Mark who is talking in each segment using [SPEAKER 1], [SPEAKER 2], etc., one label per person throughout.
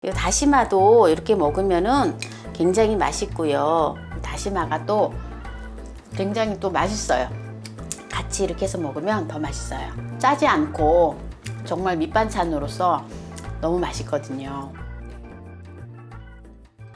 [SPEAKER 1] 이 다시마도 이렇게 먹으면은 굉장히 맛있고요. 다시마가 또 굉장히 또 맛있어요. 같이 이렇게 해서 먹으면 더 맛있어요. 짜지 않고 정말 밑반찬으로서 너무 맛있거든요.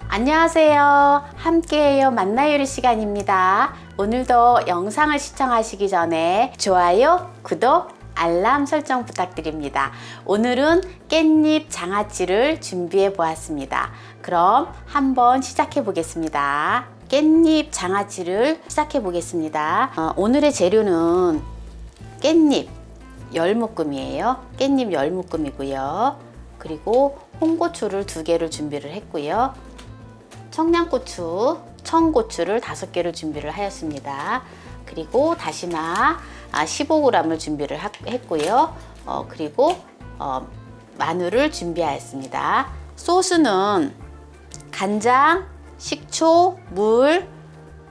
[SPEAKER 1] 안녕하세요. 함께해요 만나요리 시간입니다. 오늘도 영상을 시청하시기 전에 좋아요, 구독, 알람 설정 부탁드립니다. 오늘은 깻잎 장아찌를 준비해 보았습니다. 그럼 한번 시작해 보겠습니다. 깻잎 장아찌를 시작해 보겠습니다. 오늘의 재료는 깻잎 10묶음이에요. 깻잎 10묶음이고요. 그리고 홍고추를 2개를 준비를 했고요. 청양고추, 청고추를 5개를 준비를 하였습니다. 그리고 다시마 15g을 준비를 했고요. 그리고 마늘을 준비하였습니다. 소스는 간장, 식초, 물,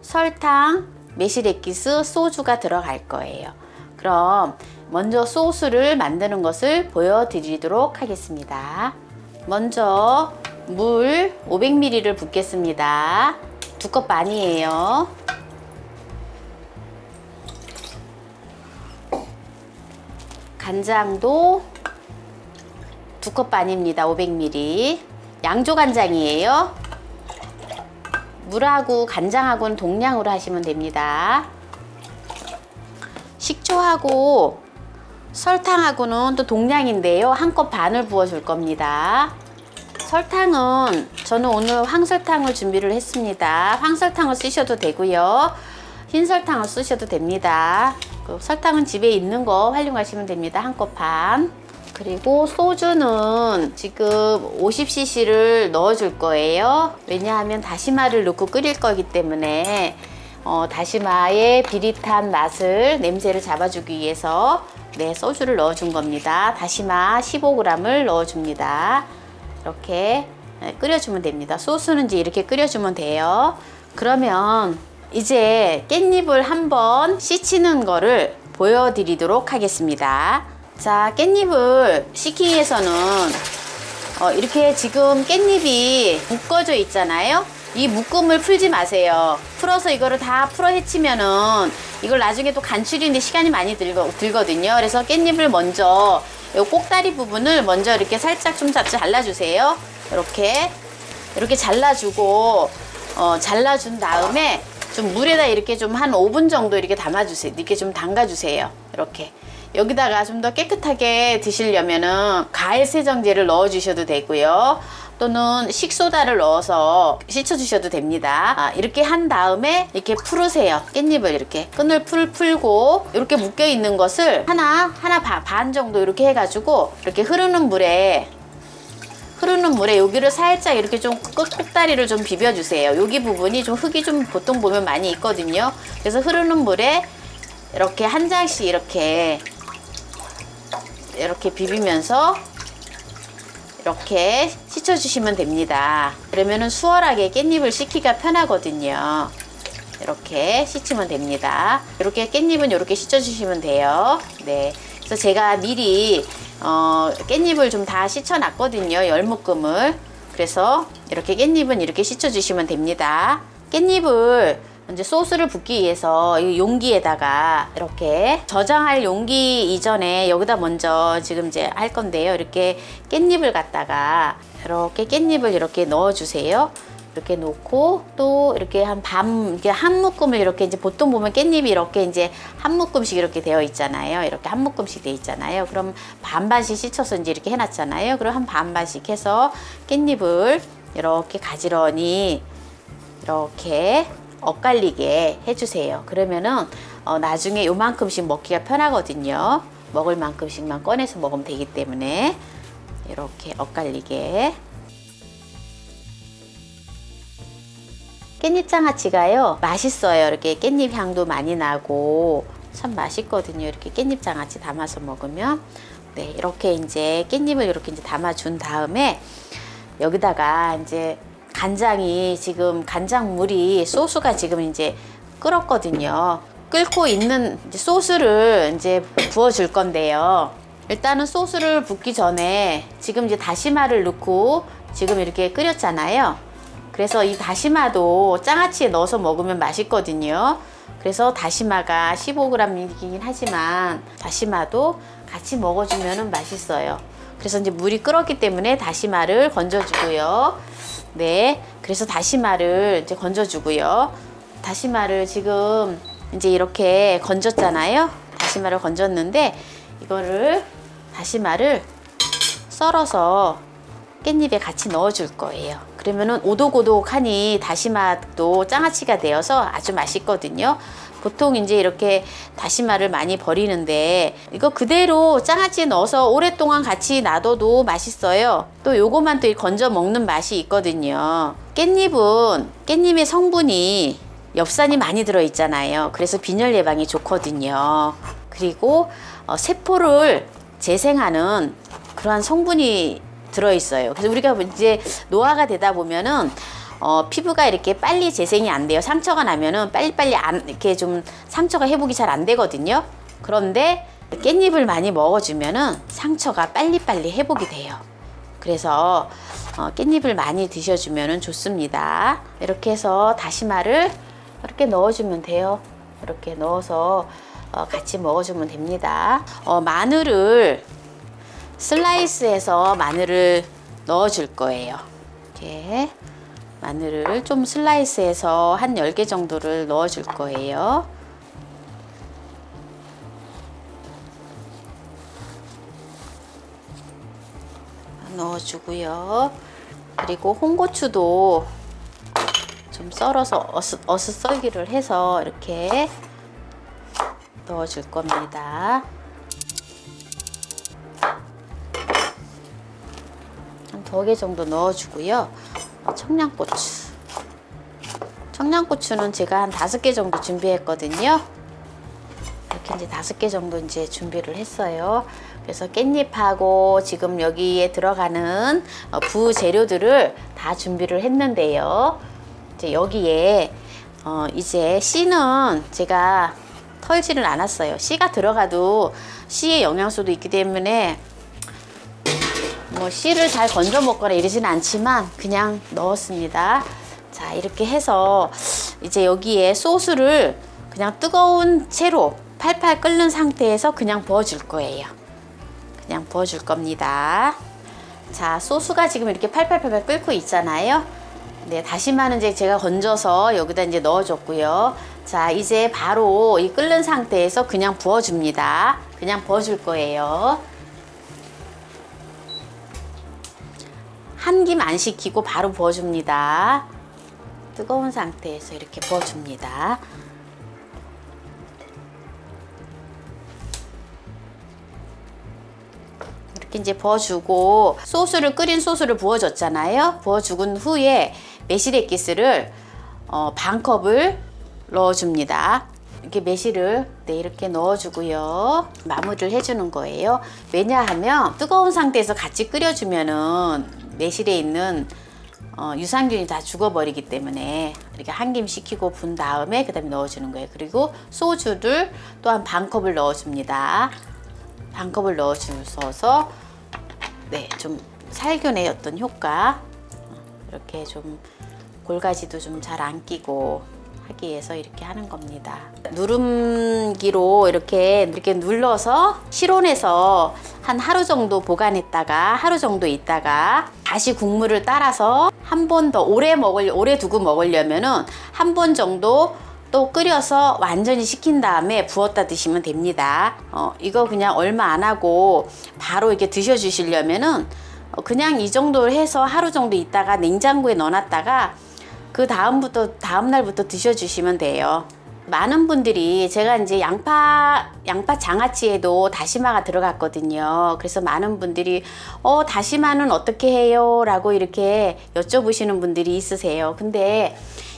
[SPEAKER 1] 설탕, 매실액기스, 소주가 들어갈 거예요. 그럼 먼저 소스를 만드는 것을 보여드리도록 하겠습니다. 먼저 물 500ml를 붓겠습니다. 2컵 반이에요. 간장도 2컵 반입니다. 500ml. 양조 간장이에요. 물하고 간장하고는 동량으로 하시면 됩니다. 식초하고 설탕하고는 또 동량인데요. 1컵 반을 부어줄 겁니다. 설탕은 저는 오늘 황설탕을 준비를 했습니다. 황설탕을 쓰셔도 되고요. 흰 설탕을 쓰셔도 됩니다. 설탕은 집에 있는 거 활용하시면 됩니다. 1컵 반. 그리고 소주는 지금 50cc를 넣어줄 거예요. 왜냐하면 다시마를 넣고 끓일 거기 때문에 다시마의 비릿한 맛을, 냄새를 잡아주기 위해서 소주를 넣어준 겁니다. 다시마 15g을 넣어줍니다. 이렇게 끓여주면 됩니다. 소스는 이제 이렇게 끓여주면 돼요. 그러면 이제 깻잎을 한번 씻히는 거를 보여드리도록 하겠습니다. 자, 깻잎을 씻기 위해서는 이렇게 지금 깻잎이 묶어져 있잖아요. 이 묶음을 풀지 마세요. 풀어서 이거를 다 풀어 헤치면은 이걸 나중에 또 간추리는데 시간이 많이 들거든요. 그래서 깻잎을 먼저 이 꼭다리 부분을 먼저 이렇게 살짝 좀 잘라주세요. 이렇게 잘라주고 잘라준 다음에 좀 물에다 이렇게 좀 한 5분 정도 이렇게 담아주세요. 이렇게 좀 담가주세요. 이렇게 여기다가 좀 더 깨끗하게 드시려면은 가해 세정제를 넣어 주셔도 되고요. 또는 식소다를 넣어서 씻어 주셔도 됩니다. 이렇게 한 다음에 이렇게 풀으세요. 깻잎을 이렇게 끈을 풀고 이렇게 묶여 있는 것을 하나 반 정도 이렇게 해가지고 이렇게 흐르는 물에 여기를 살짝 이렇게 좀 꼭다리를 좀 비벼주세요. 여기 부분이 좀 흙이 좀 보통 보면 많이 있거든요. 그래서 흐르는 물에 이렇게 한 장씩 이렇게 비비면서 이렇게 씻어주시면 됩니다. 그러면은 수월하게 깻잎을 씻기가 편하거든요. 이렇게 씻으면 됩니다. 이렇게 깻잎은 이렇게 씻어주시면 돼요. 네. 그래서 제가 미리 깻잎을 좀 다 씻어놨거든요. 10묶음을. 그래서 이렇게 깻잎은 이렇게 씻어주시면 됩니다. 깻잎을 이제 소스를 붓기 위해서 이 용기에다가 이렇게 저장할 용기 이전에 여기다 먼저 지금 이제 할 건데요. 이렇게 깻잎을 갖다가 이렇게 깻잎을 이렇게 넣어주세요. 이렇게 놓고 또 이렇게 한 묶음을 이렇게 이제 보통 보면 깻잎이 이렇게 이제 한 묶음씩 이렇게 되어 있잖아요. 이렇게 한 묶음씩 되어 있잖아요. 그럼 반반씩 씻어서 이제 이렇게 해놨잖아요. 그럼 한 반반씩 해서 깻잎을 이렇게 가지런히 이렇게 엇갈리게 해주세요. 그러면은 나중에 요만큼씩 먹기가 편하거든요. 먹을 만큼씩만 꺼내서 먹으면 되기 때문에 이렇게 엇갈리게. 깻잎 장아찌가요 맛있어요. 이렇게 깻잎 향도 많이 나고 참 맛있거든요. 이렇게 깻잎 장아찌 담아서 먹으면. 네, 이렇게 이제 깻잎을 이렇게 이제 담아준 다음에 여기다가 이제 간장이 지금 간장물이 소스가 지금 이제 끓었거든요. 끓고 있는 이제 소스를 이제 부어 줄 건데요. 일단은 소스를 붓기 전에 지금 이제 다시마를 넣고 지금 이렇게 끓였잖아요. 그래서 이 다시마도 장아찌에 넣어서 먹으면 맛있거든요. 그래서 다시마가 15g이긴 하지만 다시마도 같이 먹어주면 맛있어요. 그래서 이제 물이 끓었기 때문에 다시마를 건져주고요. 네, 그래서 다시마를 이제 건져주고요. 다시마를 지금 이제 이렇게 건졌잖아요. 다시마를 건졌는데 이거를 다시마를 썰어서 깻잎에 같이 넣어줄 거예요. 그러면은 오독오독하니 다시마도 장아찌가 되어서 아주 맛있거든요. 보통 이제 이렇게 다시마를 많이 버리는데 이거 그대로 장아찌에 넣어서 오랫동안 같이 놔둬도 맛있어요. 또 요거만 또 건져 먹는 맛이 있거든요. 깻잎의 성분이 엽산이 많이 들어있잖아요. 그래서 빈혈 예방이 좋거든요. 그리고 세포를 재생하는 그러한 성분이 들어있어요. 그래서 우리가 이제 노화가 되다 보면은 피부가 이렇게 빨리 재생이 안 돼요. 상처가 나면은 빨리빨리 이렇게 좀 상처가 회복이 잘 안 되거든요. 그런데 깻잎을 많이 먹어주면은 상처가 빨리빨리 회복이 돼요. 그래서 깻잎을 많이 드셔주면은 좋습니다. 이렇게 해서 다시마를 이렇게 넣어주면 돼요. 이렇게 넣어서 같이 먹어주면 됩니다. 마늘을 슬라이스해서 마늘을 넣어줄 거예요. 이렇게 마늘을 좀 슬라이스해서 한 10개 정도를 넣어줄 거예요. 넣어주고요. 그리고 홍고추도 좀 썰어서 어슷썰기를 해서 이렇게 넣어줄 겁니다. 한 2개 정도 넣어주고요. 청양고추는 제가 한 5개 정도 준비했거든요. 이렇게 이제 5개 정도 이제 준비를 했어요. 그래서 깻잎하고 지금 여기에 들어가는 부재료들을 다 준비를 했는데요. 이제 여기에 이제 씨는 제가 털지를 않았어요. 씨가 들어가도 씨의 영양소도 있기 때문에 뭐 씨를 잘 건져 먹거나 이러지는 않지만 그냥 넣었습니다. 자, 이렇게 해서 이제 여기에 소스를 그냥 뜨거운 채로 팔팔 끓는 상태에서 그냥 부어줄 거예요. 그냥 부어줄 겁니다. 자, 소스가 지금 이렇게 팔팔 끓고 있잖아요. 네, 다시마는 이제 제가 건져서 여기다 이제 넣어줬고요. 자, 이제 바로 이 끓는 상태에서 그냥 부어줍니다. 그냥 부어줄 거예요. 한 김 안 식히고 바로 부어줍니다. 뜨거운 상태에서 이렇게 부어줍니다. 이렇게 이제 부어주고 끓인 소스를 부어줬잖아요. 부어주은 후에 매실액기스를 반 컵을 넣어줍니다. 이렇게 매실을 이렇게 넣어주고요. 마무리를 해주는 거예요. 왜냐하면 뜨거운 상태에서 같이 끓여주면은 매실에 있는 유산균이 다 죽어버리기 때문에 이렇게 한 김 식히고 분 다음에 그 다음에 넣어주는 거예요. 그리고 소주를 또한 반 컵을 넣어줍니다. 반 컵을 넣어주셔서 네, 좀 살균의 어떤 효과, 이렇게 좀 골가지도 좀 잘 안 끼고 하기 위해서 이렇게 하는 겁니다. 누름기로 이렇게 눌러서 실온에서 한 하루 정도 보관했다가 하루 정도 있다가 다시 국물을 따라서 한 번 더 오래 두고 먹으려면은 한 번 정도 또 끓여서 완전히 식힌 다음에 부었다 드시면 됩니다. 이거 그냥 얼마 안 하고 바로 이렇게 드셔 주시려면은 그냥 이 정도 해서 하루 정도 있다가 냉장고에 넣어놨다가 그 다음날부터 드셔주시면 돼요. 많은 분들이 제가 이제 양파 장아찌에도 다시마가 들어갔거든요. 그래서 많은 분들이 다시마는 어떻게 해요? 라고 이렇게 여쭤보시는 분들이 있으세요. 근데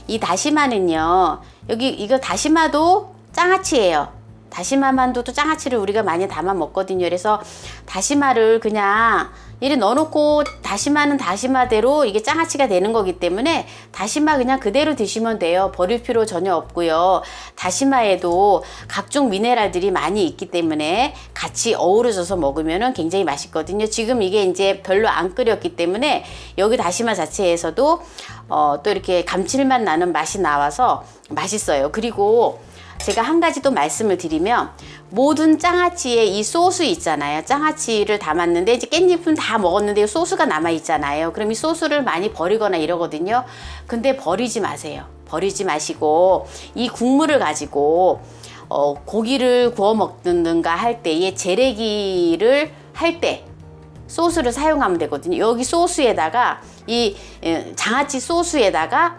[SPEAKER 1] 이 다시마는요, 이거 다시마도 장아찌예요. 다시마만도 또 장아찌를 우리가 많이 담아 먹거든요. 그래서 다시마를 그냥 이래 넣어놓고 다시마는 다시마대로 이게 장아찌가 되는 거기 때문에 다시마 그냥 그대로 드시면 돼요. 버릴 필요 전혀 없고요. 다시마에도 각종 미네랄들이 많이 있기 때문에 같이 어우러져서 먹으면 굉장히 맛있거든요. 지금 이게 이제 별로 안 끓였기 때문에 여기 다시마 자체에서도 또 이렇게 감칠맛 나는 맛이 나와서 맛있어요. 그리고 제가 한 가지 또 말씀을 드리면 모든 장아찌에 이 소스 있잖아요. 장아찌를 담았는데 이제 깻잎은 다 먹었는데 소스가 남아 있잖아요. 그럼 이 소스를 많이 버리거나 이러거든요. 근데 버리지 마세요. 버리지 마시고 이 국물을 가지고 고기를 구워 먹든가 할 때에 재래기를 할 때 소스를 사용하면 되거든요. 여기 소스에다가 이 장아찌 소스에다가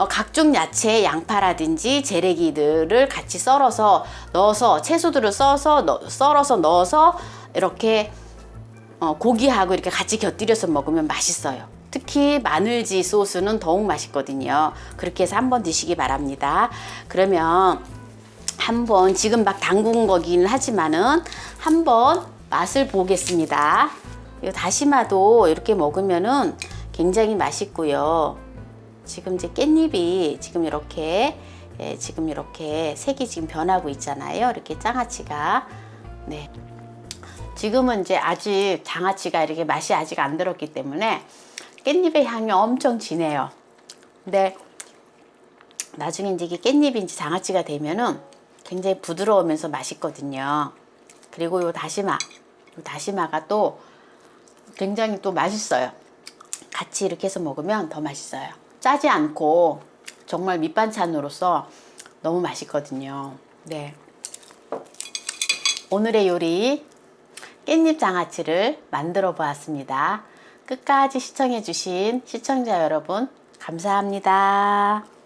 [SPEAKER 1] 각종 야채, 양파라든지 재래기들을 같이 썰어서 넣어서 채소들을 썰어서 넣어서 이렇게 고기하고 이렇게 같이 곁들여서 먹으면 맛있어요. 특히 마늘지 소스는 더욱 맛있거든요. 그렇게 해서 한번 드시기 바랍니다. 그러면 한번 지금 막 담근 거긴 하지만은 한번 맛을 보겠습니다. 이 다시마도 이렇게 먹으면은 굉장히 맛있고요. 지금 이제 깻잎이 지금 이렇게 지금 이렇게 색이 지금 변하고 있잖아요. 이렇게 장아찌가 네. 지금은 이제 아직 장아찌가 이렇게 맛이 아직 안 들었기 때문에 깻잎의 향이 엄청 진해요. 근데 나중에 이제 이게 깻잎이 이제 장아찌가 되면은 굉장히 부드러우면서 맛있거든요. 그리고 요 다시마가 또 굉장히 또 맛있어요. 같이 이렇게 해서 먹으면 더 맛있어요. 짜지 않고 정말 밑반찬으로서 너무 맛있거든요. 네. 오늘의 요리 깻잎 장아찌를 만들어 보았습니다. 끝까지 시청해 주신 시청자 여러분 감사합니다.